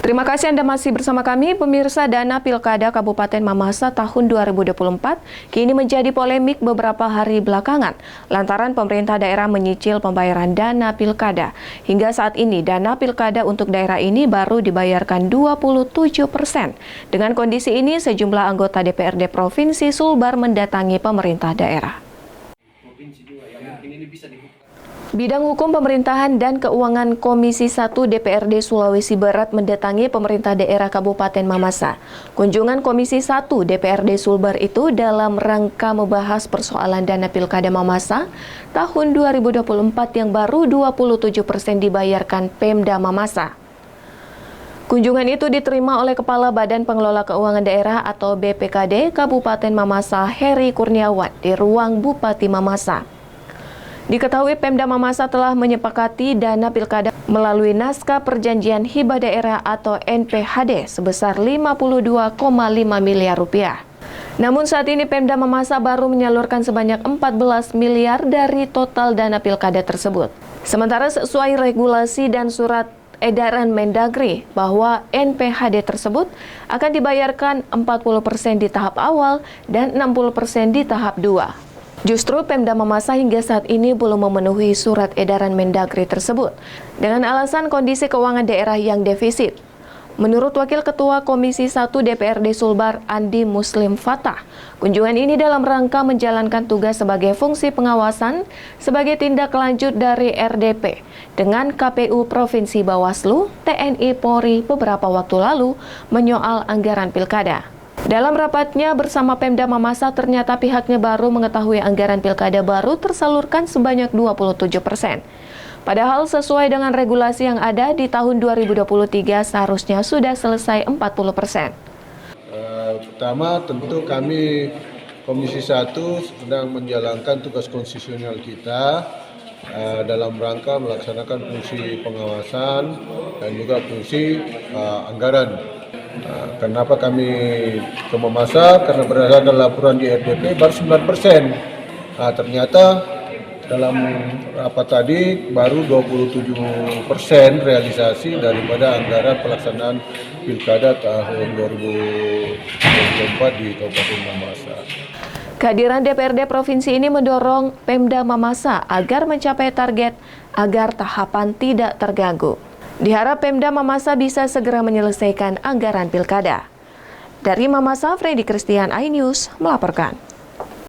Terima kasih Anda masih bersama kami, pemirsa. Dana Pilkada Kabupaten Mamasa tahun 2024 kini menjadi polemik beberapa hari belakangan lantaran pemerintah daerah menyicil pembayaran dana pilkada. Hingga saat ini, dana pilkada untuk daerah ini baru dibayarkan 27%. Dengan kondisi ini, sejumlah anggota DPRD Provinsi Sulbar mendatangi pemerintah daerah. Bidang Hukum Pemerintahan dan Keuangan Komisi 1 DPRD Sulawesi Barat mendatangi pemerintah daerah Kabupaten Mamasa. Kunjungan Komisi 1 DPRD Sulbar itu dalam rangka membahas persoalan dana pilkada Mamasa tahun 2024 yang baru 27% dibayarkan Pemda Mamasa. Kunjungan itu diterima oleh Kepala Badan Pengelola Keuangan Daerah atau BPKD Kabupaten Mamasa, Heri Kurniawan, di ruang Bupati Mamasa. Diketahui Pemda Mamasa telah menyepakati dana pilkada melalui naskah perjanjian hibah daerah atau NPHD sebesar 52,5 miliar rupiah. Namun saat ini Pemda Mamasa baru menyalurkan sebanyak 14 miliar dari total dana pilkada tersebut. Sementara sesuai regulasi dan surat edaran Mendagri bahwa NPHD tersebut akan dibayarkan 40% di tahap awal dan 60% di tahap 2. Justru Pemda Mamasa hingga saat ini belum memenuhi surat edaran Mendagri tersebut dengan alasan kondisi keuangan daerah yang defisit. Menurut Wakil Ketua Komisi 1 DPRD Sulbar, Andi Muslim Fatah, kunjungan ini dalam rangka menjalankan tugas sebagai fungsi pengawasan sebagai tindak lanjut dari RDP dengan KPU Provinsi Bawaslu, TNI Polri beberapa waktu lalu menyoal anggaran pilkada. Dalam rapatnya bersama Pemda Mamasa, ternyata pihaknya baru mengetahui anggaran pilkada baru tersalurkan sebanyak 27%. Padahal sesuai dengan regulasi yang ada di tahun 2023 seharusnya sudah selesai 40%. Pertama, tentu kami Komisi 1 sedang menjalankan tugas konstitusional kita dalam rangka melaksanakan fungsi pengawasan dan juga fungsi anggaran. Kenapa kami ke Mamasa? Karena berdasarkan laporan di RDP baru 9%. Ternyata dalam rapat tadi baru 27% realisasi daripada anggaran pelaksanaan pilkada tahun 2024 di Kabupaten Mamasa. Kehadiran DPRD Provinsi ini mendorong Pemda Mamasa agar mencapai target agar tahapan tidak terganggu. Diharap Pemda Mamasa bisa segera menyelesaikan anggaran pilkada. Dari Mamasa, Freddy Christian, iNews melaporkan.